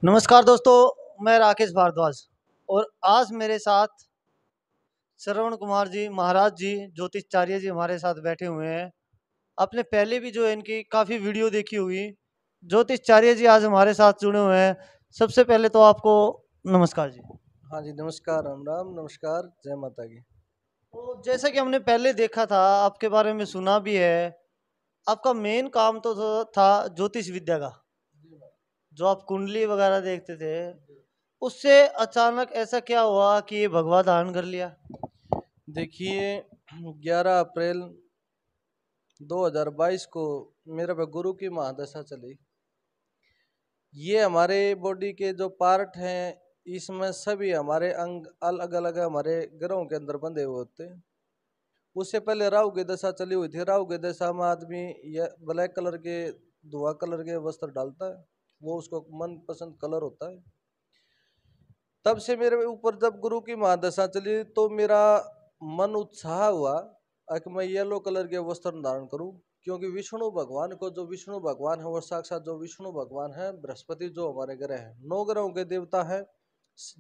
नमस्कार दोस्तों, मैं राकेश भारद्वाज और आज मेरे साथ श्रवण कुमार जी, महाराज जी, ज्योतिषाचार्य जी हमारे साथ बैठे हुए हैं। आपने पहले भी जो है इनकी काफ़ी वीडियो देखी होगी। ज्योतिषाचार्य जी आज हमारे साथ जुड़े हुए हैं। सबसे पहले तो आपको नमस्कार जी। हाँ जी, नमस्कार, राम राम, नमस्कार, जय माता की। तो जैसा कि हमने पहले देखा था, आपके बारे में सुना भी है, आपका मेन काम तो था ज्योतिष विद्या का। जो आप कुंडली वगैरह देखते थे, उससे अचानक ऐसा क्या हुआ कि ये भगवा धारण कर लिया? देखिए, 11 अप्रैल 2022 को मेरे पे गुरु की महादशा चली। ये हमारे बॉडी के जो पार्ट हैं, इसमें सभी हमारे अंग अलग अलग हमारे ग्रहों के अंदर बंधे हुए होते हैं। उससे पहले राहु की दशा चली हुई थी। राहु की दशा में आदमी ये ब्लैक कलर के, धुआं कलर के वस्त्र डालता है, वो उसको मनपसंद कलर होता है। तब से मेरे ऊपर जब गुरु की महादशा चली तो मेरा मन उत्साह हुआ कि मैं येलो कलर के वस्त्र धारण करूं, क्योंकि विष्णु भगवान को, जो विष्णु भगवान है वो साक्षात जो विष्णु भगवान है, बृहस्पति जो हमारे ग्रह है, 9 ग्रहों के देवता है,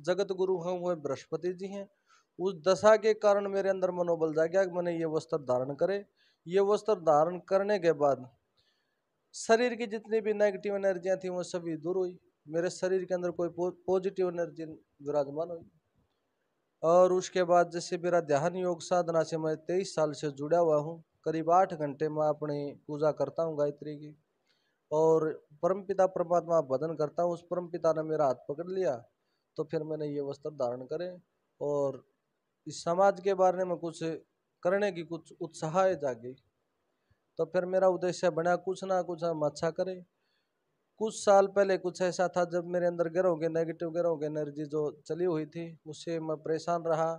जगत गुरु हैं वो बृहस्पति जी हैं। उस दशा के कारण मेरे अंदर मनोबल जाग गया कि मैंने ये वस्त्र धारण करे। ये वस्त्र धारण करने के बाद शरीर की जितनी भी नेगेटिव एनर्जियां थी वो सभी दूर हुई। मेरे शरीर के अंदर कोई पॉजिटिव एनर्जी विराजमान हुई। और उसके बाद जैसे मेरा ध्यान योग साधना से मैं 23 साल से जुड़ा हुआ हूँ। करीब 8 घंटे मैं अपनी पूजा करता हूँ गायत्री की, और परमपिता परमात्मा भजन करता हूँ। उस परमपिता ने मेरा हाथ पकड़ लिया तो फिर मैंने ये वस्त्र धारण करे, और इस समाज के बारे में कुछ करने की कुछ उत्साह जागी। तो फिर मेरा उद्देश्य बना कुछ ना कुछ हम अच्छा करें। कुछ साल पहले कुछ ऐसा था जब मेरे अंदर ग्रहों के, नेगेटिव ग्रहों की एनर्जी जो चली हुई थी, उससे मैं परेशान रहा।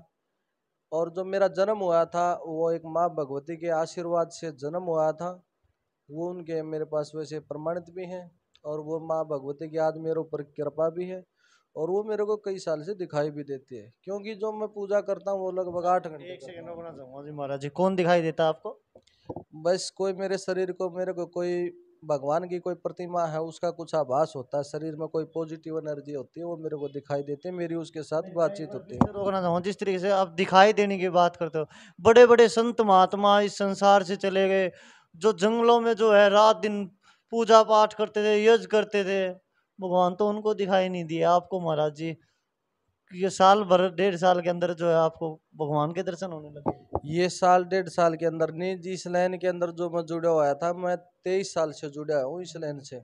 और जो मेरा जन्म हुआ था वो एक माँ भगवती के आशीर्वाद से जन्म हुआ था। वो उनके मेरे पास वैसे प्रमाणित भी हैं, और वो माँ भगवती की आज मेरे ऊपर कृपा भी है, और वो मेरे को कई साल से दिखाई भी देती है, क्योंकि जो मैं पूजा करता हूँ वो लगभग 8 घंटे एक करता सेकंड हूँ। रुकना चाहूंगा जी। महाराज जी, कौन दिखाई देता आपको? बस कोई मेरे शरीर को, मेरे को कोई भगवान की कोई प्रतिमा है उसका कुछ आभास होता है, शरीर में कोई पॉजिटिव एनर्जी होती है, वो मेरे को दिखाई देती है, मेरी उसके साथ नहीं, मैं एक बातचीत बार फिर होती से है। रोकना चाहूंगा। जिस तरीके से आप दिखाई देने की बात करते हो, बड़े बड़े संत महात्मा इस संसार से चले गए, जो जंगलों में जो है रात दिन पूजा पाठ करते थे, यज्ञ करते थे, भगवान तो उनको दिखाई नहीं दिया। आपको महाराज जी ये साल भर, 1.5 साल के अंदर जो है आपको भगवान के दर्शन होने लगे? ये साल 1.5 साल के अंदर नहीं, जिस लाइन के अंदर जो मैं जुड़ा हुआ था, मैं 23 साल से जुड़ा हूँ इस लाइन से।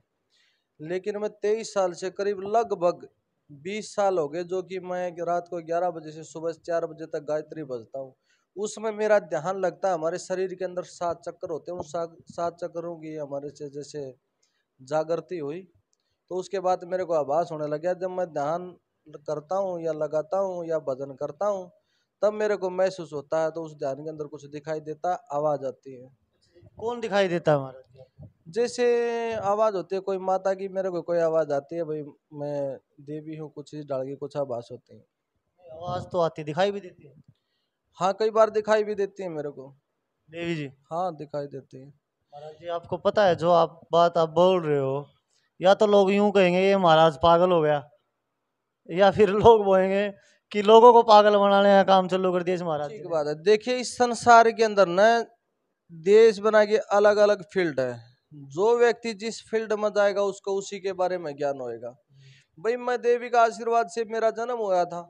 लेकिन मैं 23 साल से करीब लगभग 20 साल हो गए जो कि मैं रात को 11 बजे से सुबह 4 बजे तक गायत्री बजता हूँ। उसमें मेरा ध्यान लगता है, हमारे शरीर के अंदर 7 चक्र होते हैं, उन 7 चक्रों की हमारे से जैसे जागृति हुई। तो उसके बाद मेरे को आभास होने लगा, जब मैं ध्यान करता हूँ या लगाता हूँ या भजन करता हूँ, तब मेरे को महसूस होता है, तो उस ध्यान के अंदर कुछ दिखाई देता, आवाज आती है। कौन दिखाई देता है महाराज जी आपको? जैसे आवाज होती है कोई माता की, मेरे को कोई आवाज आती है, भाई मैं देवी हूँ, कुछ इस डाल की कुछ आवाज होती है। आवाज तो आती, दिखाई भी देती है? हाँ, कई बार दिखाई भी देती है मेरे को। देवी जी, हाँ, दिखाई देती है। महाराज जी आपको पता है जो आप बोल रहे हो, या तो लोग यूं कहेंगे ये महाराज पागल हो गया, या फिर लोग बोलेंगे कि लोगों को पागल बनाने का काम चालू कर दिया इस महाराज जी ठीक ने। बात है। देखिए, इस संसार के अंदर न देश बना के अलग अलग फील्ड है। जो व्यक्ति जिस फील्ड में जाएगा उसको उसी के बारे में ज्ञान होएगा। भाई मैं देवी का आशीर्वाद से मेरा जन्म हुआ था,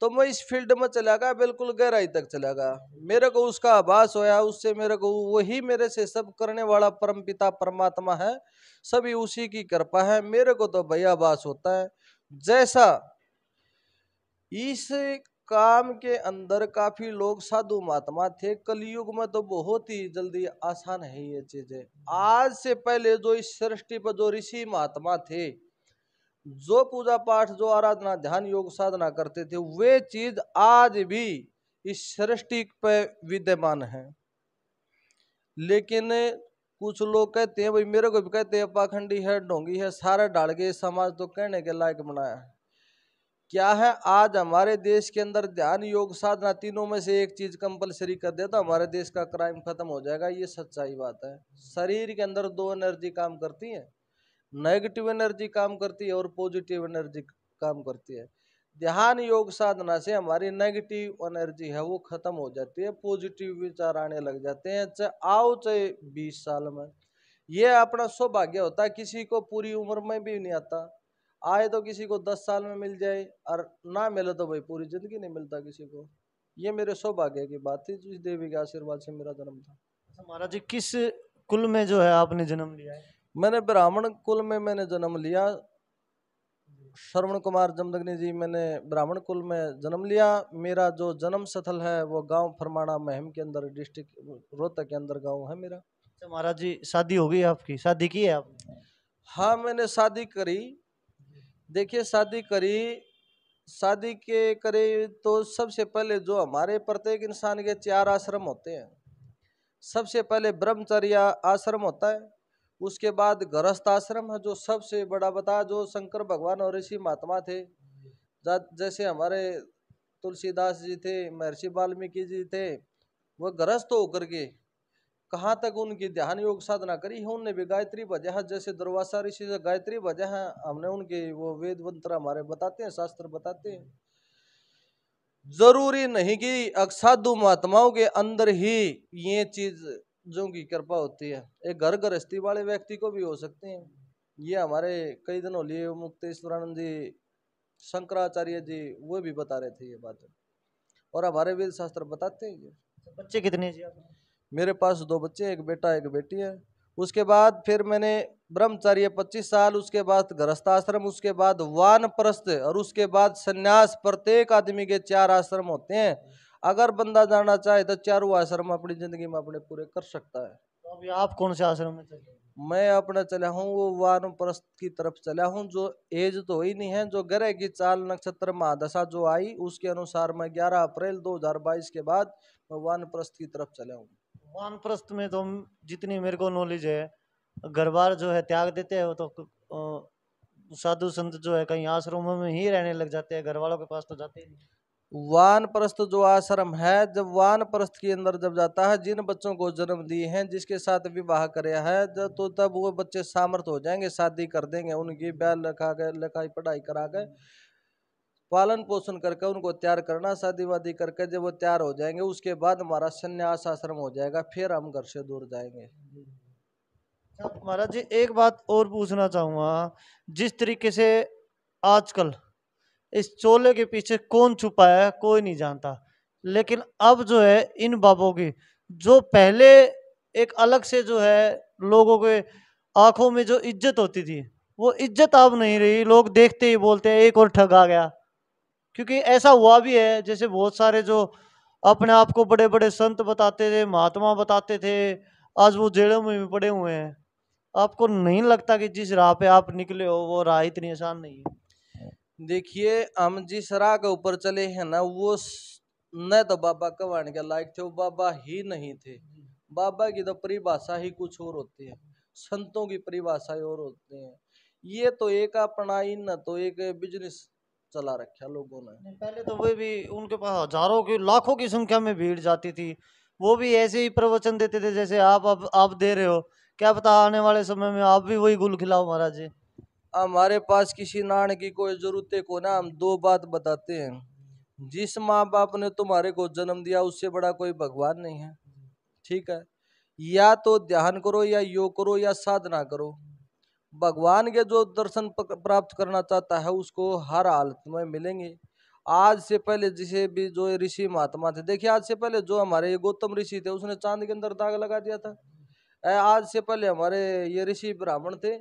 तो मैं इस फील्ड में चला गया, बिल्कुल गहराई तक चला गया। मेरे को उसका आभास होया, उससे मेरे को वही मेरे से सब करने वाला परम पिता परमात्मा है, सभी उसी की कृपा है। मेरे को तो भैया आभास होता है। जैसा इस काम के अंदर काफी लोग साधु महात्मा थे, कलयुग में तो बहुत ही जल्दी आसान है ये चीजें। आज से पहले जो इस सृष्टि पर जो ऋषि महात्मा थे, जो पूजा पाठ, जो आराधना, ध्यान, योग, साधना करते थे, वे चीज आज भी इस सृष्टि पे विद्यमान है। लेकिन कुछ लोग कहते हैं, भाई मेरे को भी कहते हैं पाखंडी है, ढोंगी है, सारे डाल के समाज तो कहने के लायक बनाया है। क्या है, आज हमारे देश के अंदर ध्यान, योग, साधना तीनों में से एक चीज कंपलसरी कर दे तो हमारे देश का क्राइम खत्म हो जाएगा। ये सच्चाई बात है। शरीर के अंदर दो एनर्जी काम करती है, नेगेटिव एनर्जी काम करती है और पॉजिटिव एनर्जी काम करती है। ध्यान योग साधना से हमारी नेगेटिव एनर्जी है वो खत्म हो जाती है, पॉजिटिव विचार आने लग जाते हैं, चाहे आओ चाहे 20 साल में। ये अपना सौभाग्य होता है, किसी को पूरी उम्र में भी नहीं आता, आए तो किसी को 10 साल में मिल जाए और ना मिले तो भाई पूरी जिंदगी नहीं मिलता किसी को। ये मेरे सौभाग्य की बात थी, जिस देवी के आशीर्वाद से मेरा जन्म था। अच्छा महाराज जी, किस कुल में जो है आपने जन्म लिया है? मैंने ब्राह्मण कुल में मैंने जन्म लिया, श्रवण कुमार जमदग्नि जी, मैंने ब्राह्मण कुल में जन्म लिया। मेरा जो जन्म स्थल है वो गांव फरमाना महम के अंदर, डिस्ट्रिक्ट रोहतक के अंदर गांव है मेरा। अच्छा महाराज जी, शादी हो गई आपकी? शादी की है आपने? हाँ मैंने शादी करी। देखिए शादी करी, शादी के करे तो सबसे पहले जो हमारे प्रत्येक इंसान के 4 आश्रम होते हैं। सबसे पहले ब्रह्मचर्य आश्रम होता है, उसके बाद गृहस्थ आश्रम है जो सबसे बड़ा बता, जो शंकर भगवान और ऋषि महात्मा थे, जैसे हमारे तुलसीदास जी थे, महर्षि वाल्मीकि जी थे, वो गृहस्थ होकर के कहाँ तक उनकी ध्यान योग साधना करी है। उनने भी गायत्री भजा है, जैसे दुर्वासा ऋषि से गायत्री भजा है, हमने उनके वो वेद मंत्र हमारे बताते हैं, शास्त्र बताते हैं। जरूरी नहीं कि असाधु महात्माओं के अंदर ही ये चीज जो की कृपा होती है, एक घर गृहस्थी वाले व्यक्ति को भी हो सकते हैं। ये हमारे कई दिनों लिए मुक्तेश्वरानंद जी, शंकराचार्य जी वो भी बता रहे थे ये बात, और हमारे वेद शास्त्र बताते हैं ये। बच्चे कितने जी आपने? मेरे पास 2 बच्चे, एक बेटा एक बेटी है। उसके बाद फिर मैंने ब्रह्मचर्य 25 साल, उसके बाद गृहस्थाश्रम, उसके बाद वानप्रस्थ और उसके बाद संन्यास। प्रत्येक आदमी के 4 आश्रम होते हैं। अगर बंदा जाना चाहे तो चारों आश्रम अपनी जिंदगी में अपने पूरे कर सकता है। तो अभी आप कौन से आश्रम में चल रहे हैं? मैं अपना चला हूँ वो वानप्रस्थ की तरफ चला हूँ, जो एज तो ही नहीं है, जो ग्रह की चाल नक्षत्र महादशा जो आई उसके अनुसार मैं 11 अप्रैल 2022 के बाद मैं वानप्रस्थ की तरफ चला हूँ। वानप्रस्थ में तो जितनी मेरे को नॉलेज है, घर बार जो है त्याग देते हैं वो तो साधु संत जो है कहीं आश्रमों में ही रहने लग जाते हैं, घर वालों के पास तो जाते ही नहीं। वानप्रस्थ जो आश्रम है, जब वानप्रस्थ के अंदर जब जाता है, जिन बच्चों को जन्म दिए हैं, जिसके साथ विवाह कराया है, जब तो तब वो बच्चे सामर्थ हो जाएंगे, शादी कर देंगे, उनकी ब्याह लिखा के लिखाई पढ़ाई करा के पालन पोषण करके उनको तैयार करना, शादी वादी करके जब वो तैयार हो जाएंगे उसके बाद हमारा संन्यास आश्रम हो जाएगा, फिर हम घर से दूर जाएंगे। महाराज जी, एक बात और पूछना चाहूंगा, जिस तरीके से आजकल इस चोले के पीछे कौन छुपा है कोई नहीं जानता, लेकिन अब जो है इन बाबों की जो पहले एक अलग से जो है लोगों के आंखों में जो इज्जत होती थी, वो इज्जत अब नहीं रही। लोग देखते ही बोलते हैं एक और ठग आ गया। क्योंकि ऐसा हुआ भी है, जैसे बहुत सारे जो अपने आप को बड़े बड़े संत बताते थे, महात्मा बताते थे, आज वो जेलों में भी पड़े हुए हैं। आपको नहीं लगता कि जिस राह पे आप निकले हो वो राह इतनी आसान नहीं है? देखिए हम जिस राह के ऊपर चले हैं ना, वो न तो बाबा कवाण के लायक थे, वो बाबा ही नहीं थे। बाबा की तो परिभाषा ही कुछ और होती है, संतों की परिभाषा और होती है। ये तो एक अपना ही न तो एक बिजनेस चला रखा लोगों ने। पहले तो वे भी उनके पास हजारों की लाखों की संख्या में भीड़ जाती थी, वो भी ऐसे ही प्रवचन देते थे जैसे आप आप दे रहे हो। क्या पता आने वाले समय में आप भी वही गुल खिलाओ महाराज जी। हमारे पास किसी नाण की कोई जरूरत को ना, हम 2 बात बताते हैं। जिस माँ बाप ने तुम्हारे को जन्म दिया उससे बड़ा कोई भगवान नहीं है, ठीक है। या तो ध्यान करो या योग करो या साधना करो। भगवान के जो दर्शन प्राप्त करना चाहता है उसको हर हालत में मिलेंगे। आज से पहले जिसे भी जो ऋषि महात्मा थे, देखिए आज से पहले जो हमारे ये गौतम ऋषि थे उसने चांद के अंदर दाग लगा दिया था। आज से पहले हमारे ये ऋषि ब्राह्मण थे,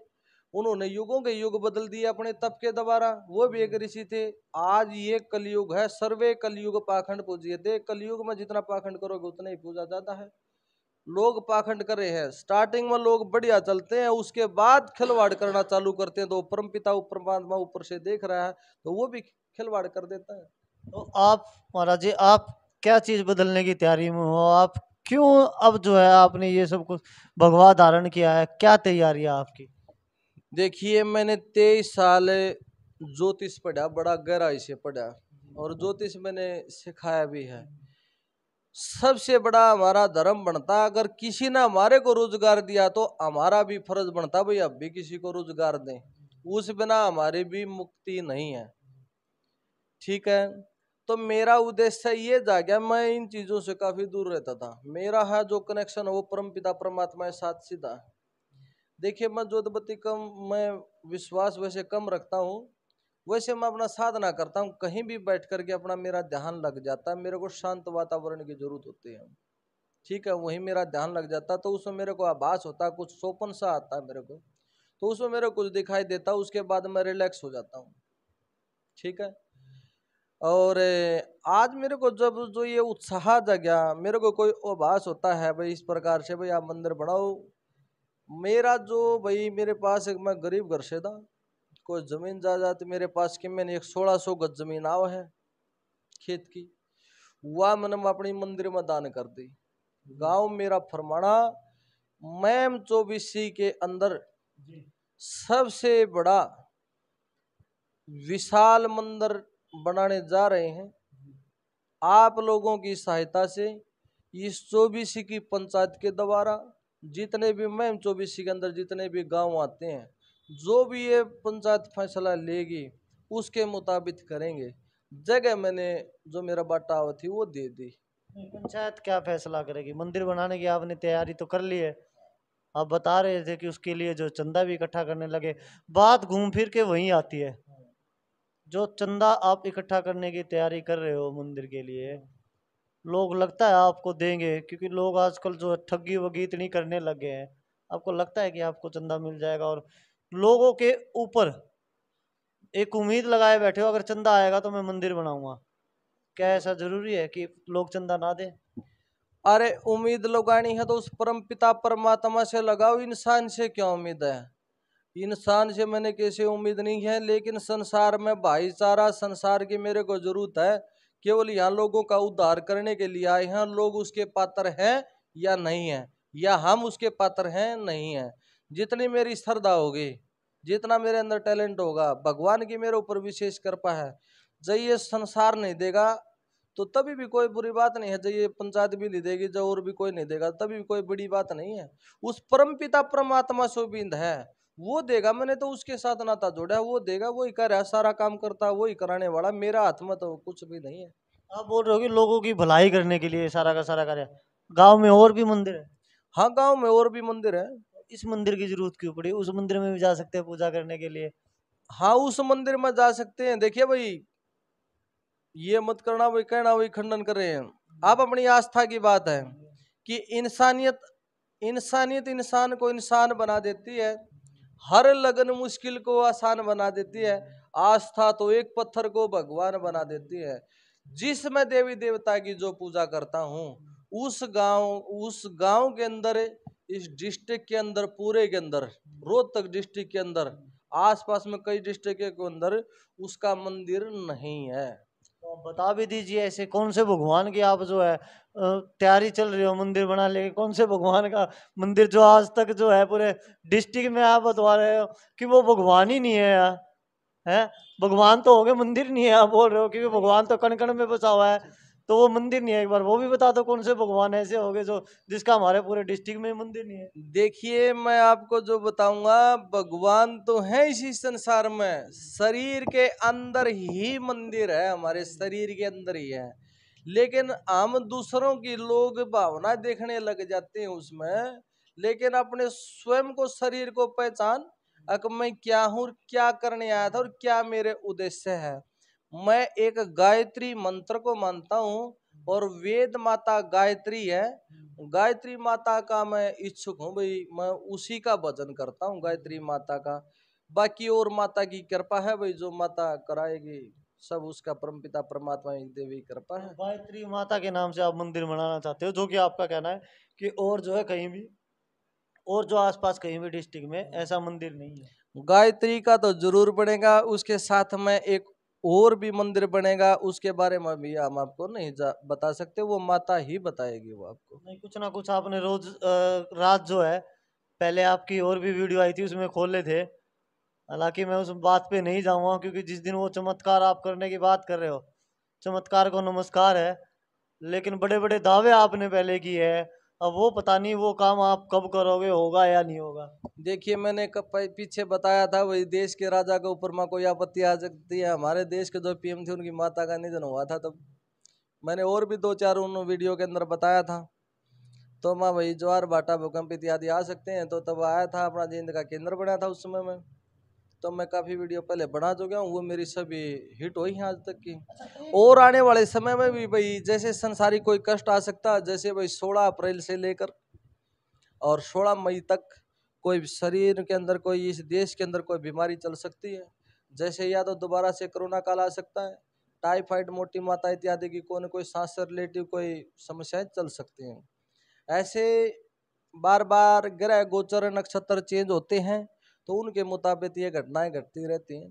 उन्होंने युगों के युग बदल दिए अपने तप के द्वारा, वो भी एक ऋषि थे। आज ये कलयुग है, सर्वे कलयुग पाखंड पूजिए थे। कलयुग में जितना पाखंड करोगे उतना ही पूजा जाता है। लोग पाखंड कर रहे हैं, स्टार्टिंग में लोग बढ़िया चलते हैं, उसके बाद खिलवाड़ करना चालू करते हैं, तो परम पिता परमात्मा ऊपर से देख रहा है तो वो भी खिलवाड़ कर देता है। तो आप महाराज जी, आप क्या चीज बदलने की तैयारी में हो? आप क्यों अब जो है आपने ये सब कुछ भगवा धारण किया है, क्या तैयारी है आपकी? देखिए मैंने 23 साल ज्योतिष पढ़ा, बड़ा गहराई से पढ़ा, और ज्योतिष मैंने सिखाया भी है। सबसे बड़ा हमारा धर्म बनता। अगर किसी ने हमारे को रोजगार दिया तो हमारा भी फर्ज बनता भाई अब भी किसी को रोजगार दें, उस बिना हमारी भी मुक्ति नहीं है। ठीक है, तो मेरा उद्देश्य ये जा गया, मैं इन चीजों से काफी दूर रहता था। मेरा है जो कनेक्शन है वो परम पिता परमात्मा के साथ सीधा। देखिए मैं ज्योतिबत्ती कम, मैं विश्वास वैसे कम रखता हूँ, वैसे मैं अपना साधना करता हूँ, कहीं भी बैठ करके अपना मेरा ध्यान लग जाता है। मेरे को शांत वातावरण की जरूरत होती है। ठीक है, वहीं मेरा ध्यान लग जाता, तो उसमें मेरे को आभास होता है, कुछ सोपन सा आता है मेरे को, तो उसमें मेरे को कुछ दिखाई देता है, उसके बाद मैं रिलैक्स हो जाता हूँ। ठीक है, और आज मेरे को जब जो ये उत्साह जगा, मेरे को कोई आभास होता है भाई इस प्रकार से, भाई आप मंदिर बनाओ। मेरा जो भाई मेरे पास एक, मैं गरीब घर से था, कोई जमीन जायदाद मेरे पास की, मैंने एक 1600 गज जमीन आओ है खेत की, वह मैंने अपनी मंदिर में दान कर दी। गांव मेरा फरमाना मैम 24 के अंदर सबसे बड़ा विशाल मंदिर बनाने जा रहे हैं। आप लोगों की सहायता से इस 24 की पंचायत के द्वारा जितने भी मैम 24 के अंदर जितने भी गांव आते हैं, जो भी ये पंचायत फैसला लेगी उसके मुताबिक करेंगे। जगह मैंने जो मेरा बाटा थी वो दे दी। पंचायत क्या फैसला करेगी? मंदिर बनाने की आपने तैयारी तो कर ली है, आप बता रहे थे कि उसके लिए जो चंदा भी इकट्ठा करने लगे। बात घूम फिर के वहीं आती है, जो चंदा आप इकट्ठा करने की तैयारी कर रहे हो मंदिर के लिए, लोग लगता है आपको देंगे? क्योंकि लोग आजकल जो है ठगी वगी इतनी करने लग गए हैं, आपको लगता है कि आपको चंदा मिल जाएगा? और लोगों के ऊपर एक उम्मीद लगाए बैठे हो, अगर चंदा आएगा तो मैं मंदिर बनाऊंगा। क्या ऐसा जरूरी है कि लोग चंदा ना दें? अरे उम्मीद लगानी है तो उस परम पिता परमात्मा से लगाओ, इंसान से क्या उम्मीद है? इंसान से मैंने कैसे उम्मीद नहीं है, लेकिन संसार में भाईचारा, संसार की मेरे को जरूरत है। केवल यहाँ लोगों का उद्धार करने के लिए आए हैं, लोग उसके पात्र हैं या नहीं है, या हम उसके पात्र हैं नहीं है। जितनी मेरी श्रद्धा होगी, जितना मेरे अंदर टैलेंट होगा, भगवान की मेरे ऊपर विशेष कृपा है, जब ये संसार नहीं देगा तो तभी भी कोई बुरी बात नहीं है। जब ये पंचायत भी नहीं देगी, जब और भी कोई नहीं देगा, तभी भी कोई बड़ी बात नहीं है। उस परम पिता परमात्मा से उम्मीद है, वो देगा। मैंने तो उसके साथ नाता जोड़ा है, वो देगा, वही कर रहा है, सारा काम करता है वही कराने वाला, मेरा हाथ में तो कुछ भी नहीं है। आप बोल रहे हो कि लोगों की भलाई करने के लिए सारा का सारा कार्य। गांव में और भी मंदिर है? हाँ, गांव में और भी मंदिर है। इस मंदिर की जरूरत क्यों पड़ी? उस मंदिर में भी जा सकते हैं पूजा करने के लिए। हाँ, उस मंदिर में जा सकते हैं। देखिए भाई, ये मत करना भाई, कहना वही खंडन कर रहे हैं आप। अपनी आस्था की बात है कि इंसानियत, इंसानियत इंसान को इंसान बना देती है, हर लगन मुश्किल को आसान बना देती है। आस्था तो एक पत्थर को भगवान बना देती है। जिस मैं देवी देवता की जो पूजा करता हूँ, उस गांव के अंदर, इस डिस्ट्रिक्ट के अंदर, पूरे के अंदर, रोहतक डिस्ट्रिक्ट के अंदर, आसपास में कई डिस्ट्रिक्ट के अंदर उसका मंदिर नहीं है। तो आप बता भी दीजिए, ऐसे कौन से भगवान की आप जो है तैयारी चल रही हो मंदिर बना लेके? कौन से भगवान का मंदिर जो आज तक जो है पूरे डिस्ट्रिक्ट में आप बतवा रहे हो कि वो भगवान ही नहीं है यार? है, भगवान तो हो गए, मंदिर नहीं है आप बोल रहे हो? क्योंकि भगवान तो कण कण में बसा हुआ है, तो वो मंदिर नहीं है। एक बार वो भी बता दो, कौन से भगवान ऐसे हो गए जो जिसका हमारे पूरे डिस्ट्रिक्ट में मंदिर नहीं है? देखिए मैं आपको जो बताऊंगा, भगवान तो है इसी संसार में, शरीर के अंदर ही मंदिर है, हमारे शरीर के अंदर ही है। लेकिन हम दूसरों की लोग भावना देखने लग जाते हैं उसमें, लेकिन अपने स्वयं को, शरीर को पहचान, अक मैं क्या हूँ, क्या करने आया था और क्या मेरे उद्देश्य है। मैं एक गायत्री मंत्र को मानता हूँ, और वेद माता गायत्री है, गायत्री माता का मैं इच्छुक हूँ भाई, मैं उसी का भजन करता हूँ, गायत्री माता का। बाकी और माता की कृपा है भाई, जो माता कराएगी सब उसका परमपिता परमात्मा की देवी कृपा तो है। गायत्री माता के नाम से आप मंदिर बनाना चाहते हो, जो कि आपका कहना है कि और जो है कहीं भी, और जो आसपास कहीं भी डिस्ट्रिक्ट में ऐसा मंदिर नहीं है? गायत्री का तो जरूर बनेगा, उसके साथ में एक और भी मंदिर बनेगा, उसके बारे में भी हम आपको नहीं बता सकते, वो माता ही बताएगी वो आपको। नहीं, कुछ ना कुछ आपने रोज रात जो है, पहले आपकी और भी वीडियो आई थी उसमें खोले थे। हालांकि मैं उस बात पे नहीं जाऊंगा, क्योंकि जिस दिन वो चमत्कार आप करने की बात कर रहे हो, चमत्कार को नमस्कार है, लेकिन बड़े बड़े दावे आपने पहले किए हैं, अब वो पता नहीं वो काम आप कब करोगे, होगा या नहीं होगा। देखिए मैंने पीछे बताया था, वही देश के राजा के ऊपर में कोई आपत्ति आ सकती है। हमारे देश के जो पीएम थे उनकी माता का निधन हुआ था, तब मैंने और भी 2-4 उन वीडियो के अंदर बताया था। तो मैं वही ज्वार भाटा भूकंप इत्यादि आ सकते हैं, तो तब आया था, अपना जींद का केंद्र बना था उस समय में। तो मैं काफ़ी वीडियो पहले बना चुका हूँ, वो मेरी सभी हिट हुई हैं आज तक की। और आने वाले समय में भी भाई जैसे संसारिक कोई कष्ट आ सकता है, जैसे भाई 16 अप्रैल से लेकर और 16 मई तक कोई शरीर के अंदर, कोई इस देश के अंदर कोई बीमारी चल सकती है। जैसे या तो दोबारा से कोरोना काल आ सकता है, टाइफाइड, मोटी माता इत्यादि की कोई न कोई सांस से रिलेटिव कोई समस्याएं चल सकती हैं। ऐसे बार बार ग्रह गोचर नक्षत्र चेंज होते हैं, तो उनके मुताबिक ये घटनाएं घटती रहती हैं।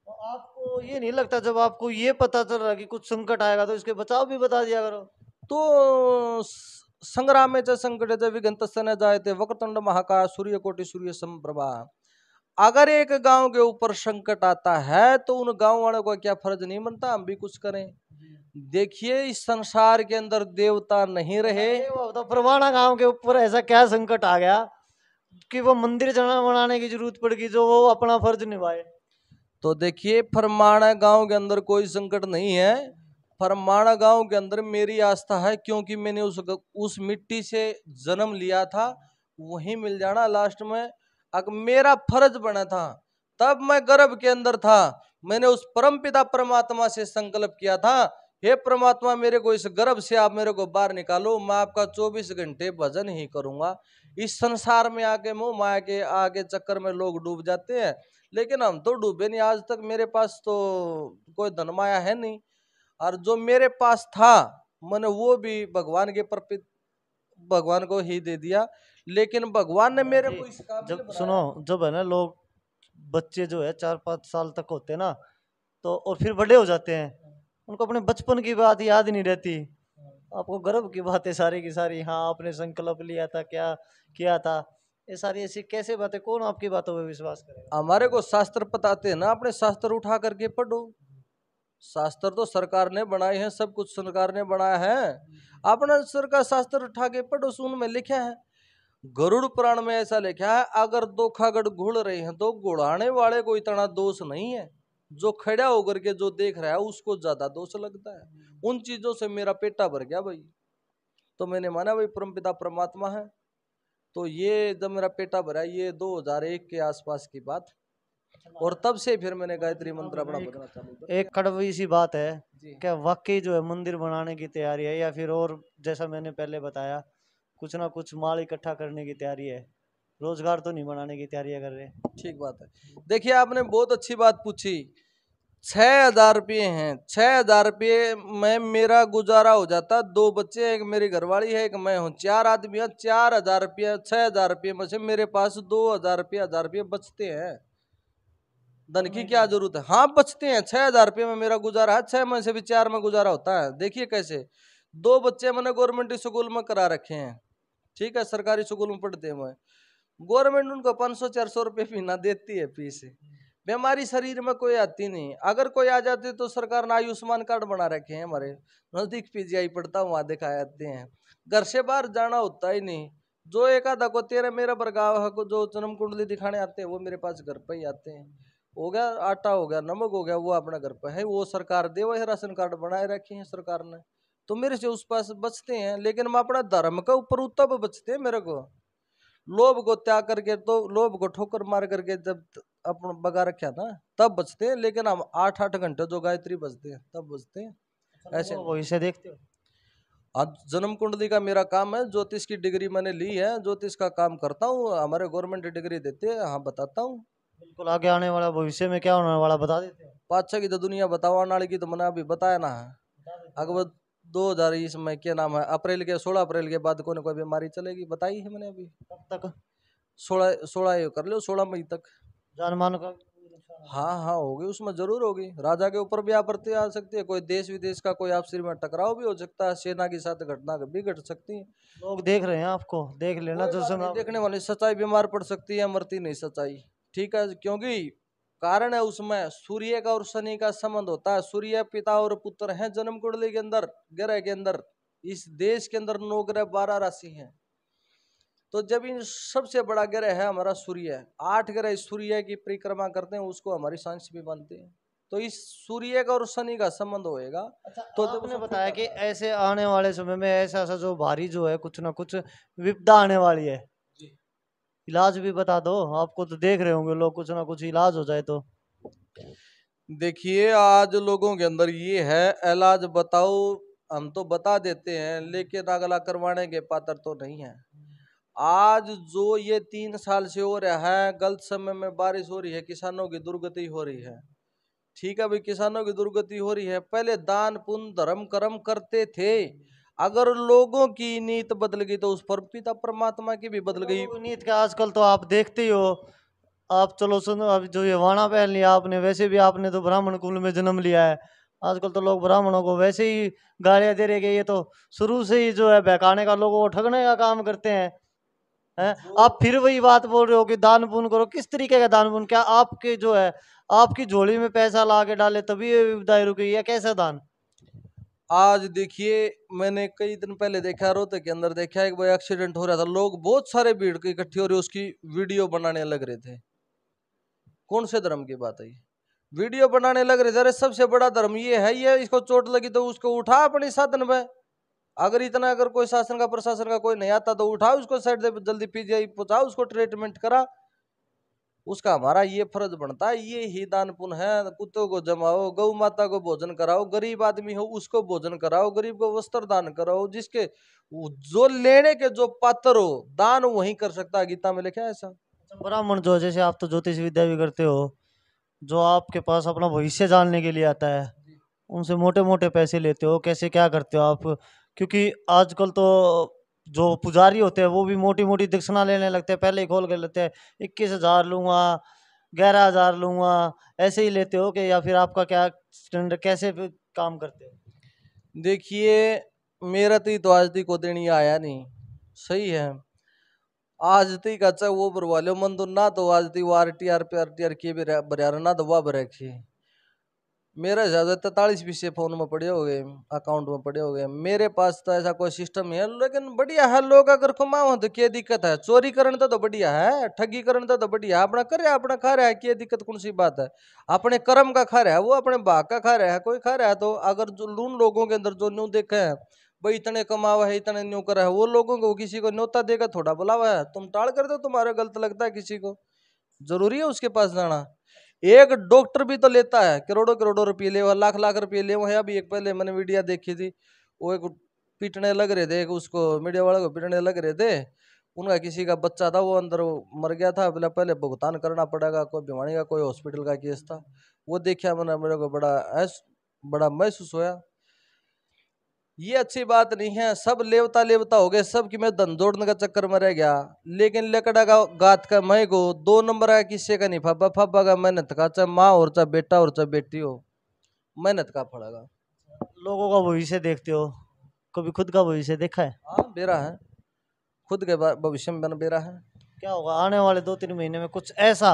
तो आपको ये नहीं लगता जब आपको ये पता चल रहा है कि कुछ संकट आएगा तो इसके बचाव भी बता दिया करो। तो संग्रामे च संकटे च विघ्नतस्य न जायते वक्रतुंड महाकाय सूर्यकोटि सूर्य समप्रभा। अगर एक गांव के ऊपर संकट आता है तो उन गांव वालों को क्या फर्ज नहीं बनता हम भी कुछ करें। देखिए इस संसार के अंदर देवता नहीं रहे। तो परवाना गांव के ऊपर ऐसा क्या संकट आ गया कि वो मंदिर बनाने की जरूरत पड़ गई जो वो अपना फर्ज निभाए। तो देखिए फरमाना गांव के अंदर कोई संकट नहीं है। फरमाना गांव के अंदर मेरी आस्था है, क्योंकि मैंने उस मिट्टी से जन्म लिया था, वहीं मिल जाना लास्ट में। अगर मेरा फर्ज बना था, तब मैं गर्भ के अंदर था, मैंने उस परमपिता परमात्मा से संकल्प किया था, हे परमात्मा मेरे को इस गर्भ से आप मेरे को बाहर निकालो, मैं आपका 24 घंटे भजन ही करूंगा। इस संसार में आके मोह माया के आगे चक्कर में लोग डूब जाते हैं, लेकिन हम तो डूबे नहीं आज तक। मेरे पास तो कोई धन माया है नहीं, और जो मेरे पास था मैंने वो भी भगवान के प्रति भगवान को ही दे दिया। लेकिन भगवान ने मेरे को इस काबिल जब बनाया। सुनो, जब है ना लोग बच्चे जो है 4-5 साल तक होते हैं ना, तो और फिर बड़े हो जाते हैं, उनको अपने बचपन की बात याद नहीं रहती। आपको गर्व की बातें सारी की सारी, हाँ आपने संकल्प लिया था, क्या किया था, ये सारी ऐसी कैसे बातें, कौन आपकी बातों पे विश्वास करेगा। हमारे को शास्त्र बताते हैं ना, अपने शास्त्र उठा करके पढ़ो। शास्त्र तो सरकार ने बनाए हैं, सब कुछ सरकार ने बनाया है। अपना सरकार शास्त्र उठा के पढ़ो, सुन में लिखा है। गरुड़ पुराण में ऐसा लिखा है, अगर दो खागड़ घुल रहे हैं तो घुड़ाने वाले को इतना दोष नहीं है, जो खड़ा होकर के जो देख रहा है उसको ज्यादा दोष लगता है। उन चीजों से मेरा पेटा भर गया भाई। तो मैंने माना भाई परमपिता परमात्मा है। तो ये जब मेरा पेटा भरा, ये 2001 के आसपास की बात, और तब से फिर मैंने गायत्री मंत्र अपना बोलना चालू कर एक कड़वी सी बात है, जी। क्या वाकई जो है मंदिर बनाने की तैयारी है, या फिर और जैसा मैंने पहले बताया कुछ ना कुछ माल इकट्ठा करने की तैयारी है, रोजगार तो नहीं बनाने की तैयारी कर रहे। ठीक बात है। देखिए आपने बहुत अच्छी बात पूछी। 6,000 रुपये हैं, 6,000 रुपये में मेरा गुजारा हो जाता। 2 बच्चे, एक मेरी घरवाली है, एक मैं हूँ, 4 आदमी है। 4,000 रुपये, 6,000 रुपये में से मेरे पास 2,000 रुपये, 1,000 रुपये बचते हैं। धन की क्या जरूरत है, हाँ बचते हैं। 6,000 रुपये में मेरा गुजारा है, 6 में से भी 4 में गुजारा होता है। देखिए कैसे, 2 बच्चे मैंने गवर्नमेंट स्कूल में करा रखे हैं, ठीक है, सरकारी स्कूल में पढ़ते हैं। गवर्नमेंट उनको 500-400 रुपये महीना देती है फीस। बीमारी शरीर में कोई आती नहीं, अगर कोई आ जाती तो सरकार ने आयुष्मान कार्ड बना रखे हैं। हमारे नजदीक पीजीआई पड़ता, वहां दिखा जाते हैं। घर से बाहर जाना होता ही नहीं। जो एक आधा को तेरा मेरा बरगाव को जो जन्म कुंडली दिखाने आते हैं, वो मेरे पास घर पर ही आते हैं। हो गया आटा, हो गया नमक, हो गया, वो अपना घर पर है, वो सरकार दे, वही राशन कार्ड बनाए रखे हैं सरकार ने, तो मेरे से उस पास बचते हैं। लेकिन मैं अपना धर्म के ऊपर तब बचते हैं मेरे को। लोभ को त्याग करके, तो लोभ को ठोकर मार करके जब अपन बगा रखा ना, तब बचते हैं। लेकिन हम 8-8 घंटे जो गायत्री बजते हैं तब बजते हैं, ऐसे वो इसे देखते हो। आज जन्म कुंडली का मेरा काम है, ज्योतिष की डिग्री मैंने ली है, ज्योतिष का काम करता हूँ, हमारे गवर्नमेंट डिग्री देते हैं, हाँ बताता हूँ। बिल्कुल, आगे आने वाला भविष्य में क्या होने वाला बता देते हो। पातशाह की तो दुनिया बताओ, वाली की तो मैंने अभी बताया ना है। अगर 2020 में क्या नाम है, अप्रैल के 16 अप्रैल के बाद कोई ना कोई बीमारी चलेगी, बताई है मैंने अभी। कब तक 16 कर लो, 16 मई तक। जान मान का। हाँ हाँ होगी, उसमें जरूर होगी। राजा के ऊपर भी आपत्ति आ सकती है, कोई देश विदेश का कोई आपसी में टकराव भी हो सकता है, सेना के साथ घटना भी घट सकती है। लोग देख रहे हैं आपको, देख लेना कोई जो बात सुना। नहीं, देखने वाली सच्चाई बीमार पड़ सकती है, मरती नहीं सच्चाई, ठीक है। क्योंकि कारण है उसमें सूर्य का और शनि का संबंध होता है। सूर्य पिता और पुत्र हैं जन्म कुंडली के अंदर, ग्रह के अंदर। इस देश के अंदर 9 ग्रह 12 राशि हैं। तो जब इन सबसे बड़ा ग्रह है हमारा सूर्य, 8 ग्रह सूर्य की परिक्रमा करते हैं, उसको हमारी साइंस भी मानते हैं। तो इस सूर्य का और शनि का संबंध होएगा। तो जब आपने उसको बताया कि खुद आता है। ऐसे आने वाले समय में ऐसा ऐसा जो भारी जो है कुछ ना कुछ विपदा आने वाली है, जी। इलाज भी बता दो। आपको तो देख रहे होंगे लोग, कुछ ना कुछ इलाज हो जाए तो। देखिए आज लोगों के अंदर ये है, इलाज बताओ, हम तो बता देते हैं लेकिन अगला करवाने के पात्र तो नहीं है। आज जो ये 3 साल से हो रहा है, गलत समय में बारिश हो रही है, किसानों की दुर्गति हो रही है। ठीक है भाई, किसानों की दुर्गति हो रही है। पहले दान पुण्य धर्म कर्म करते थे, अगर लोगों की नीयत बदल गई तो उस पर पिता परमात्मा की भी बदल गई। लोगों की नीयत का आजकल तो आप देखते ही हो। आप चलो सुनो, अब जो ये वाणा पहन लिया आपने, वैसे भी आपने तो ब्राह्मण कुल में जन्म लिया है। आजकल तो लोग ब्राह्मणों को वैसे ही गालियां दे रहे कि ये तो शुरू से ही जो है बहकाने का, लोगों को ठगने का काम करते हैं। हैं? आप फिर वही बात बोल रहे हो कि दान पुण्य करो। किस तरीके का दान पुण्य? क्या आपके जो है आपकी झोली में पैसा ला के डाले तभी ये विपदाएं रुकी, या कैसा दान? आज देखिए, मैंने कई दिन पहले देखा, रोहतक के अंदर देखा, एक भाई एक्सीडेंट हो रहा था, लोग बहुत सारे भीड़ के इकट्ठे हो रहे, उसकी वीडियो बनाने लग रहे थे। कौन से धर्म की बात है ये? वीडियो बनाने लग रहे थे। अरे सबसे बड़ा धर्म ये है, ये इसको चोट लगी तो उसको उठा अपने साधन में। अगर इतना, अगर कोई शासन का प्रशासन का कोई नहीं आता तो उठा उसको साइड से, जल्दी पीजीआई पहुंचा, उसको ट्रीटमेंट करा। उसका हमारा ये फर्ज बनता है, ये ही दान पुण्य है। कुत्तों को जमाओ, गौ माता को भोजन कराओ, गरीब आदमी हो उसको भोजन कराओ, गरीब को वस्त्र दान कराओ, जिसके जो लेने के जो पात्र हो, दान वही कर सकता है। गीता में लिखा है ऐसा। ब्राह्मण जो, जैसे आप तो ज्योतिष विद्या भी करते हो, जो आपके पास अपना भविष्य जानने के लिए आता है, उनसे मोटे मोटे पैसे लेते हो, कैसे क्या करते हो आप? क्योंकि आजकल तो जो पुजारी होते हैं वो भी मोटी मोटी दक्षिणा लेने लगते हैं, पहले ही खोल के लेते हैं 21,000 लूंगा, 11,000 लूंगा। ऐसे ही लेते हो कि, या फिर आपका क्या स्टैंडर्ड, कैसे काम करते हो? देखिए, मेरा तो आज तक को देनी आया नहीं। सही है। आज तक अच्छा वो भरवा लो मन तो ना, तो आज तक वो आर टी आर के भरिया ना, तो वह भरेखी। मेरा ज्यादा 43 पैसे फोन में पड़े हो गए, अकाउंट में पड़े हो गए। मेरे पास तो ऐसा कोई सिस्टम है, लेकिन बढ़िया है। लोग अगर कमाओ तो क्या दिक्कत है? चोरी करने तो बढ़िया है, ठगी करने तो बढ़िया है। अपना करे, अपना खा रहा है, क्या दिक्कत कौन सी बात है? अपने कर्म का खा रहा है, वो अपने भाग का खा रहा है, कोई खा रहा है। तो अगर जो उन लोगों के अंदर जो न्यू देखे है, भाई इतने कमावा है, इतने न्यू करा है, वो लोगों को किसी को न्योता देगा थोड़ा बुलावा है? तुम टाल कर दो, तुम्हारा गलत लगता है किसी को, जरूरी है उसके पास जाना? एक डॉक्टर भी तो लेता है करोड़ों करोड़ों रुपये, ले लाख लाख रुपये ले वो है। अभी एक पहले मैंने मीडिया देखी थी, वो एक पीटने लग रहे थे, उसको मीडिया वाले को पीटने लग रहे थे। उनका किसी का बच्चा था, वो अंदर मर गया था, पहले पहले भुगतान करना पड़ेगा, कोई बीमारी का, कोई हॉस्पिटल का केस था। वो देखा मैंने, मेरे को बड़ा महसूस होया। ये अच्छी बात नहीं है। सब लेवता लेवता हो गए, सब की मैं धन जोड़ने का चक्कर में रह गया। लेकिन लकड़ा का गात का मैं को 2 नंबर का किस्से का नहीं फाबा, फाबा का मेहनत का, चाहे माँ और चाहे बेटा और चाहे बेटी हो, मेहनत का पड़ेगा। लोगों का भविष्य देखते हो, कभी खुद का भविष्य देखा है? हाँ बेरा है, खुद के भविष्य में बन बेरा है। क्या होगा आने वाले 2-3 महीने में? कुछ ऐसा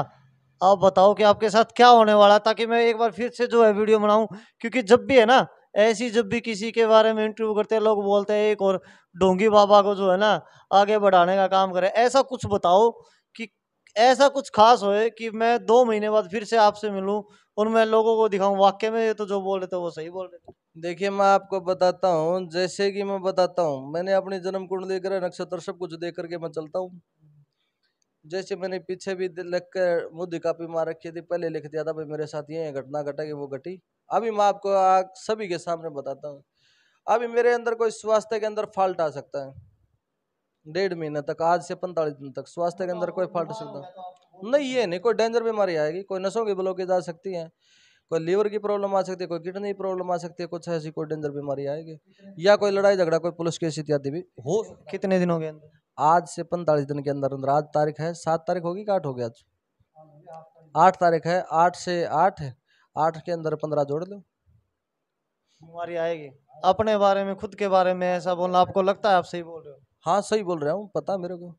आप बताओ कि आपके साथ क्या होने वाला है, ताकि मैं एक बार फिर से जो है वीडियो बनाऊं। क्योंकि जब भी है ना, ऐसी जब भी किसी के बारे में इंटरव्यू करते हैं, लोग बोलते हैं एक और ढोंगी बाबा को जो है ना आगे बढ़ाने का काम करे। ऐसा कुछ बताओ कि ऐसा कुछ खास होए कि मैं 2 महीने बाद फिर से आपसे मिलूं और मैं लोगों को दिखाऊं वाकई में ये तो जो बोल रहे थे वो सही बोल रहे थे। देखिए मैं आपको बताता हूँ, जैसे कि मैं बताता हूँ, मैंने अपनी जन्म कुंडली ग्रह नक्षत्र सब कुछ देख करके मैं चलता हूँ। जैसे मैंने पीछे भी लिख कर मुद्दी कापी मार रखी थी, पहले लिख दिया था भाई मेरे साथ ये घटना घटेगी वो घटी। अभी मैं आपको सभी के सामने बताता हूँ। अभी मेरे अंदर कोई स्वास्थ्य के अंदर फॉल्ट आ सकता है, 1.5 महीने तक, आज से 45 दिन तक स्वास्थ्य के अंदर कोई फॉल्ट आ सकता है। नहीं, ये नहीं कोई डेंजर बीमारी आएगी, कोई नसों की ब्लॉकेज आ सकती है, कोई लीवर की प्रॉब्लम आ सकती है, कोई किडनी की प्रॉब्लम आ सकती है, कुछ ऐसी कोई डेंजर बीमारी आएगी, या कोई लड़ाई झगड़ा, कोई पुलिस केस इत्यादि भी हो। कितने दिन हो गए अंदर? आज से 45 दिन के अंदर अंदर, आज तारीख है 7 तारीख होगी कि 8 हो गया? आज 8 तारीख है, 8 से 8 है, 8 के अंदर 15 जोड़ लो। बीमारी आएगी। अपने बारे में, खुद के बारे में ऐसा बोलना आपको लगता है आप सही बोल रहे हो? हाँ सही बोल रहा हूँ, पता मेरे को।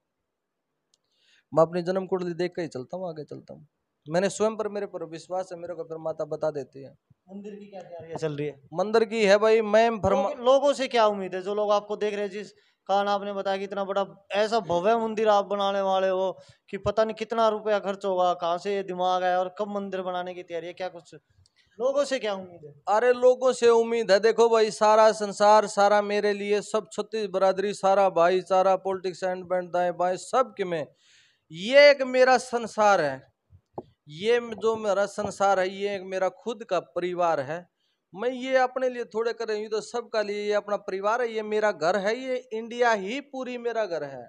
मैं अपनी जन्म कुंडली देख के ही चलता हूँ, आगे चलता हूँ। मैंने स्वयं पर, मेरे पर विश्वास है, मेरे को फिर माता बता देती है। मंदिर की क्या तैयारियां चल रही है? मंदिर की है भाई, मैं लोगों से क्या उम्मीद है, जो लोग आपको देख रहे हैं, जिस कारण आपने बताया कि इतना बड़ा ऐसा भव्य मंदिर आप बनाने वाले हो, कि पता नहीं कितना रुपया खर्च होगा, कहाँ से ये दिमाग आया और कब मंदिर बनाने की तैयारी है, क्या कुछ लोगों से क्या उम्मीद है? अरे लोगों से उम्मीद है, देखो भाई, सारा संसार, सारा मेरे लिए, सब छत्तीस बरादरी, सारा भाईचारा, पॉलिटिक्स एंड बैंड, दाएं बाएं, सब के में, ये एक मेरा संसार है। ये जो मेरा संसार है, ये एक मेरा खुद का परिवार है। मैं ये अपने लिए थोड़े कर रही हूँ, तो सबका लिए ये अपना परिवार है, ये मेरा घर है, ये इंडिया ही पूरी मेरा घर है।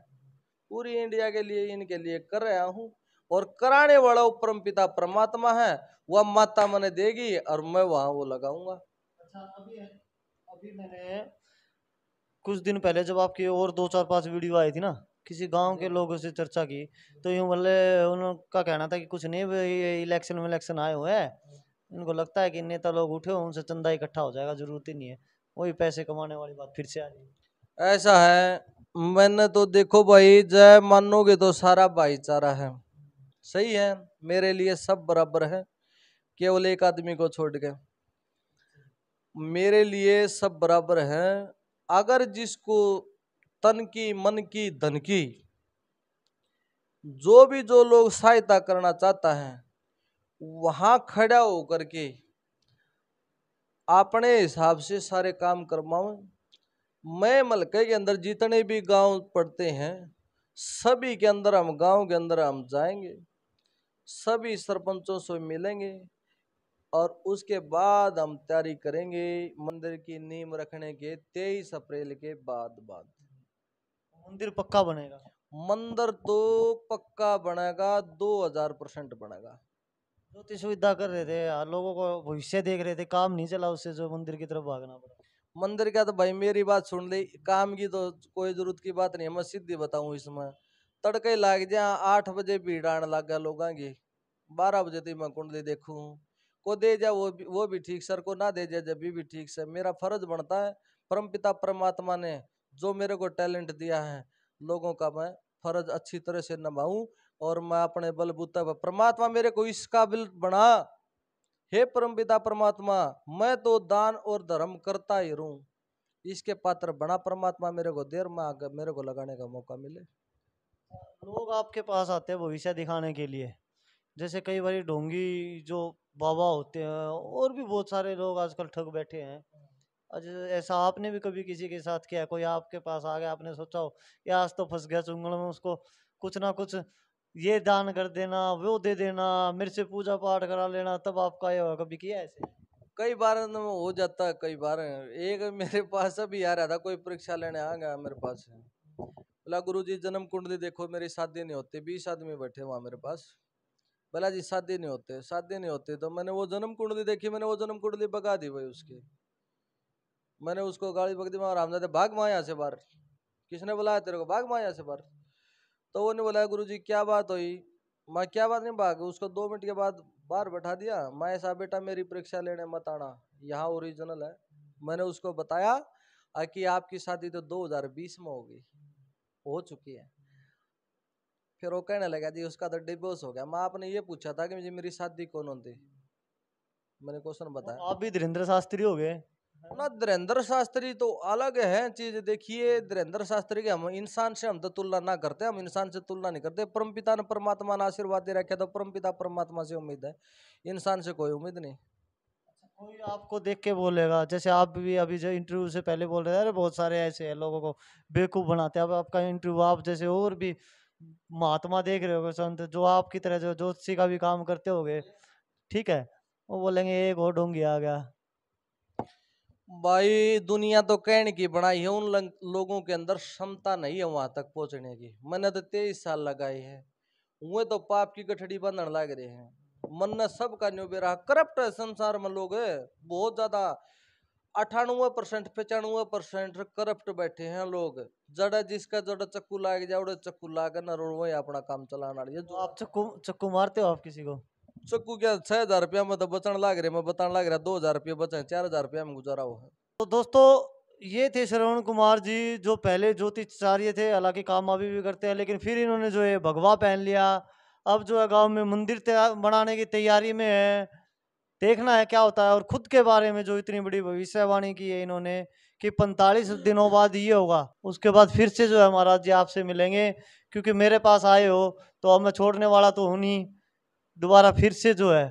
पूरी इंडिया के लिए, इनके लिए कर रहा हूँ। और कराने वाला वो परमपिता परमात्मा है, वह माता मैंने देगी और मैं वहां वो लगाऊंगा। अच्छा, अभी मैंने कुछ दिन पहले जब आपकी और 2 4 5 वीडियो आई थी ना, किसी गांव के लोगों से चर्चा की, तो यूं मतलब उनका कहना था कि कुछ नहीं, ये इलेक्शन में इलेक्शन आए हुए हैं, इनको लगता है कि नेता लोग उठे हो, उनसे चंदा इकट्ठा हो जाएगा, जरूरत ही नहीं है। वही पैसे कमाने वाली बात फिर से आ रही है। ऐसा है, मैंने तो देखो भाई, जय मानोगे तो सारा भाईचारा है, सही है, मेरे लिए सब बराबर है, केवल एक आदमी को छोड़ के मेरे लिए सब बराबर है। अगर जिसको तन की, मन की, धन की, जो लोग सहायता करना चाहता है, वहां खड़ा होकर के अपने हिसाब से सारे काम करवाऊं। मैं मलके के अंदर जितने भी गांव पड़ते हैं, सभी के अंदर, हम गांव के अंदर हम जाएंगे, सभी सरपंचों से मिलेंगे, और उसके बाद हम तैयारी करेंगे मंदिर की नींव रखने के 23 अप्रैल के बाद। मंदिर पक्का बनेगा? मंदिर तो पक्का बनेगा, 2000% बनेगा। ज्योतिष विद्या कर रहे थे यार, लोगों को भविष्य देख रहे थे, काम नहीं चला उससे, जो मंदिर की तरफ भागना पड़ा। मंदिर का तो भाई मेरी बात सुन ले, काम की तो कोई जरूरत की बात नहीं है, मैं सीधी बताऊं, इसमें तड़के लाग जा, 8 बजे भीड़ आने लग गया लोगों की, 12 बजे तक मैं कुंडली देखूं, को दे जा वो भी ठीक सर, को ना दे जा जब भी ठीक से, मेरा फर्ज बनता है, परमपिता परमात्मा ने जो मेरे को टैलेंट दिया है, लोगों का मैं फर्ज अच्छी तरह से निभाऊं, और मैं अपने बलबूता पर, परमात्मा मेरे को इस काबिल बना, हे परमपिता परमात्मा, मैं तो दान और धर्म करता ही रहूं, इसके पात्र बना परमात्मा, मेरे को देर में आकर मेरे को लगाने का मौका मिले। लोग आपके पास आते हैं भविष्य दिखाने के लिए, जैसे कई बार ढोंगी जो बाबा होते हैं, और भी बहुत सारे लोग आजकल ठग बैठे हैं। आज ऐसा आपने भी कभी किसी के साथ किया? कोई आपके पास आ गया, आपने सोचा हो कि आज तो फंस गया चुंगल में, उसको कुछ ना कुछ ये दान कर देना, वो दे देना, मेरे से पूजा पाठ करा लेना, तब आपका ये होगा? कभी किया ऐसे? कई बार न हो जाता है, कई बार एक मेरे पास अभी आ रहा था, कोई परीक्षा लेने आ गया मेरे पास, बोला गुरु जी जन्म कुंडली देखो, मेरी शादी नहीं होती, 20 आदमी बैठे वहां मेरे पास, बोला जी शादी नहीं होते, शादी नहीं होती, तो मैंने वो जन्म कुंडली देखी, मैंने वो जन्म कुंडली बगा दी भाई उसकी, मैंने उसको गाली बक दी, मैं रामदादे भाग वहां यहाँ से बाहर, किसने बुलाया तेरे को, भाग वहां यहाँ से बाहर। तो वो ने बोला गुरु जी क्या बात हुई, मैं क्या बात नहीं, भाग, उसको 2 मिनट के बाद बाहर बैठा दिया, मैं ऐसा बेटा मेरी परीक्षा लेने मत आना, यहाँ ओरिजिनल है। मैंने उसको बताया कि आपकी शादी तो 2020 में होगी, हो चुकी है। फिर वो कहने लगा जी उसका तो डिवोर्स हो गया। मैं आपने ये पूछा था कि मुझे मेरी शादी कौन होती, मैंने क्वेश्चन बताया आप भी धीरेन्द्र शास्त्री हो गए? ना। धीरेन्द्र शास्त्री तो अलग है चीज, देखिए धीरेन्द्र शास्त्री के हम इंसान से हम तो तुलना ना करते, हम इंसान से तुलना नहीं करते, परमपिता ने परमात्मा ने आशीर्वाद दे रखा, तो परमपिता परमात्मा से उम्मीद है, इंसान से कोई उम्मीद नहीं। कोई आपको देख के बोलेगा, जैसे आप भी अभी जो इंटरव्यू से पहले बोल रहे थे, अरे बहुत सारे ऐसे हैं लोगों को बेवकूफ बनाते हैं, अब आपका इंटरव्यू, आप जैसे और भी महात्मा देख रहे होगे, संत जो आपकी तरह जो ज्योतिषी का भी काम करते होगे, ठीक है, वो बोलेंगे एक और ढोंगी आ गया। भाई दुनिया तो कहने की बनाई है, उन लोगों के अंदर क्षमता नहीं है वहां तक पहुंचने की। मैंने तो 23 साल लगाए हैं, वो तो पाप की गठड़ी बंधन लग रहे हैं, मन ने सबका न्यू बेरा करप्ट है संसार में, लोग है बहुत ज्यादा, 98% 95% करप्ट बैठे हैं लोग, जड़ा जिसका जड़ा चक्कू लाग जाए चक्कू लाग न, वही अपना काम चलाना है। तो आप चक्कू चक्कू मारते हो आप किसी को? चक्कू क्या, 6,000 रुपया में तो बचन लाग रहे, मैं बताने लग रहा 2,000 रुपया बचे, 4,000 रुपया में गुजारा हो है। तो दोस्तों, ये थे श्रवण कुमार जी, जो पहले ज्योतिषाचार्य थे, हालांकि काम अभी भी करते हैं, लेकिन फिर इन्होंने जो है भगवा पहन लिया, अब जो है गांव में मंदिर बनाने की तैयारी में है। देखना है क्या होता है। और खुद के बारे में जो इतनी बड़ी भविष्यवाणी की है इन्होंने कि 45 दिनों बाद ये होगा, उसके बाद फिर से जो है महाराज जी आपसे मिलेंगे, क्योंकि मेरे पास आए हो तो अब मैं छोड़ने वाला तो हूं नहीं। दोबारा फिर से जो है,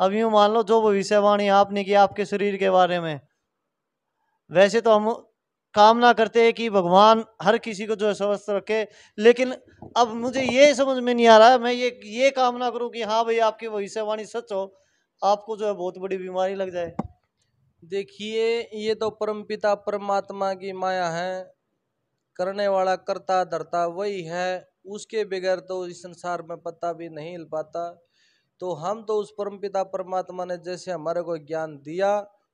अब यूं मान लो जो भविष्यवाणी आपने की आपके शरीर के बारे में, वैसे तो हम कामना करते हैं कि भगवान हर किसी को जो है स्वस्थ रखे, लेकिन अब मुझे ये समझ में नहीं आ रहा है। मैं ये कामना करूं कि हाँ भाई आपकी भविष्यवाणी सच हो, आपको जो है बहुत बड़ी बीमारी लग जाए। देखिए, ये तो परमपिता परमात्मा की माया है। करने वाला करता धरता वही है। उसके बगैर तो इस संसार में पत्ता भी नहीं हिल पाता। तो हम तो उस परमपिता परमात्मा ने जैसे हमारे को ज्ञान दिया,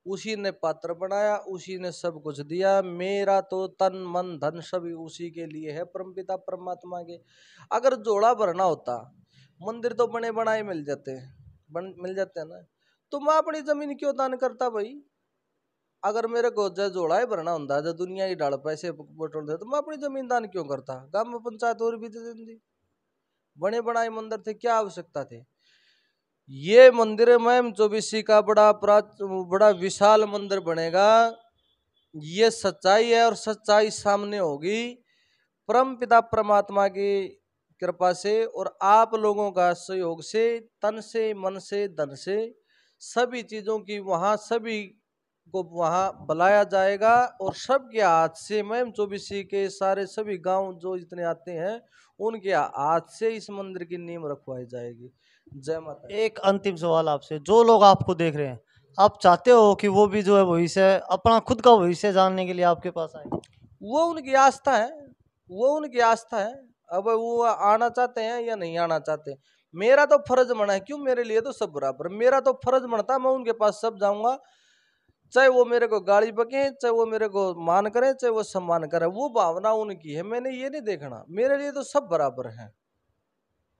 उसी ने पात्र बनाया, उसी ने सब कुछ दिया। मेरा तो तन मन धन सभी उसी के लिए है, परमपिता परमात्मा के। अगर जोड़ा भरना होता, मंदिर तो बने बनाए मिल जाते हैं ना, तो मैं अपनी जमीन क्यों दान करता भाई? अगर मेरे को जोड़ा ही भरना होता, जो दुनिया की डाल पैसे बटोर दे, तो मैं अपनी जमीन दान क्यों करता? गांव में पंचायत और भी दे देती। बने बनाए मंदिर थे, क्या आवश्यकता थे? ये मंदिर में चौबीसी का बड़ा विशाल मंदिर बनेगा। ये सच्चाई है और सच्चाई सामने होगी परम पिता परमात्मा की कृपा से और आप लोगों का सहयोग से, तन से मन से धन से, सभी चीजों की वहां सभी को वहां बुलाया जाएगा। और सबके हाथ से मैम चौबीसी के सारे सभी गांव जो जितने आते हैं, उनके हाथ से इस मंदिर की नींव रखवाई जाएगी। जय माता दी। एक अंतिम सवाल आपसे, जो लोग आपको देख रहे हैं, आप चाहते हो कि वो भी जो है भविष्य, अपना खुद का भविष्य जानने के लिए आपके पास आए? वो उनकी आस्था है, वो उनकी आस्था है। अब वो आना चाहते हैं या नहीं आना चाहते, मेरा तो फर्ज बना है। क्यों? मेरे लिए तो सब बराबर। मेरा तो फर्ज बनता, मैं उनके पास सब जाऊंगा, चाहे वो मेरे को गाली बके, चाहे वो मेरे को मान करे, चाहे वो सम्मान करे। वो भावना उनकी है, मैंने ये नहीं देखना। मेरे लिए तो सब बराबर है।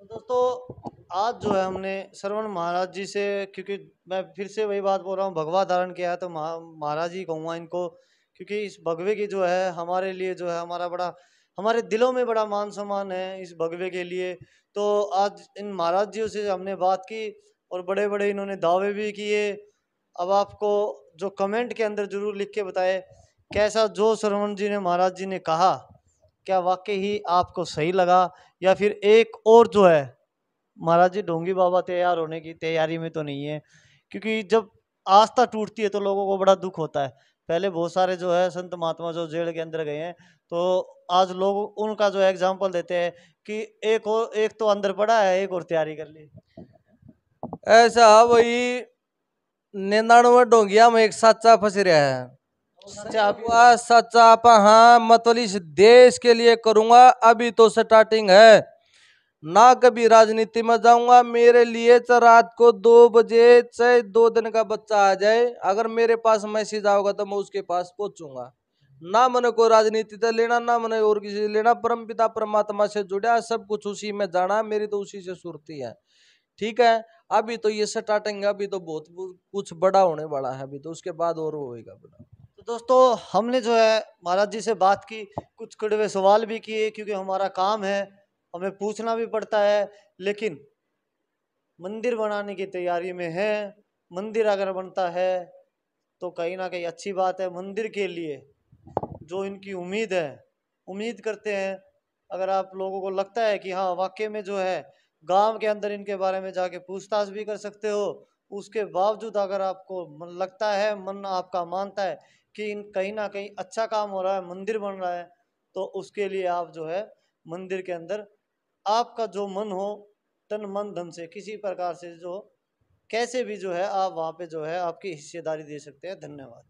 तो दोस्तों, आज जो है हमने श्रवण महाराज जी से, क्योंकि मैं फिर से वही बात बोल रहा हूँ, भगवा धारण किया है तो महाराज जी कहूँगा इनको, क्योंकि इस भगवे की जो है हमारे लिए जो है हमारा बड़ा, हमारे दिलों में बड़ा मान सम्मान है इस भगवे के लिए। तो आज इन महाराज जी से हमने बात की और बड़े बड़े इन्होंने दावे भी किए। अब आपको जो कमेंट के अंदर जरूर लिख के बताए कैसा जो श्रवण जी ने महाराज जी ने कहा, क्या वाकई ही आपको सही लगा, या फिर एक और जो है महाराज जी ढोंगी बाबा तैयार होने की तैयारी में तो नहीं है। क्योंकि जब आस्था टूटती है तो लोगों को बड़ा दुख होता है। पहले बहुत सारे जो है संत महात्मा जो जेल के अंदर गए हैं, तो आज लोग उनका जो एग्जाम्पल देते हैं कि एक तो अंदर पड़ा है, एक और तैयारी कर ली। ऐसा वही 99 डोंगिया में एक सच्चा फंस रहा है। अच्छा, आप सच्चा आपा, हाँ मतलब इस देश के लिए करूंगा। अभी तो स्टार्टिंग है ना, कभी राजनीति में जाऊंगा। मेरे लिए चाहे रात को 2 बजे चाहे 2 दिन का बच्चा आ जाए, अगर मेरे पास मैसेज आओगा तो मैं उसके पास पहुंचूंगा। ना मैंने कोई राजनीति से लेना, ना मैंने और किसी से लेना। परम पिता परमात्मा से जुड़ा, सब कुछ उसी में जाना, मेरी तो उसी से सुरती है। ठीक है, अभी तो ये स्टार्टिंग है, अभी तो बहुत कुछ बड़ा होने वाला है। अभी तो उसके बाद और होएगा बड़ा। तो दोस्तों, हमने जो है महाराज जी से बात की, कुछ कड़वे सवाल भी किए, क्योंकि हमारा काम है, हमें पूछना भी पड़ता है। लेकिन मंदिर बनाने की तैयारी में है। मंदिर अगर बनता है तो कहीं ना कहीं अच्छी बात है। मंदिर के लिए जो इनकी उम्मीद है, उम्मीद करते हैं। अगर आप लोगों को लगता है कि हाँ वाकई में जो है गांव के अंदर इनके बारे में जाके पूछताछ भी कर सकते हो, उसके बावजूद अगर आपको मन लगता है, मन आपका मानता है कि इन कहीं ना कहीं अच्छा काम हो रहा है, मंदिर बन रहा है, तो उसके लिए आप जो है मंदिर के अंदर आपका जो मन हो, तन मन धन से किसी प्रकार से जो कैसे भी जो है आप वहाँ पे जो है आपकी हिस्सेदारी दे सकते हैं। धन्यवाद।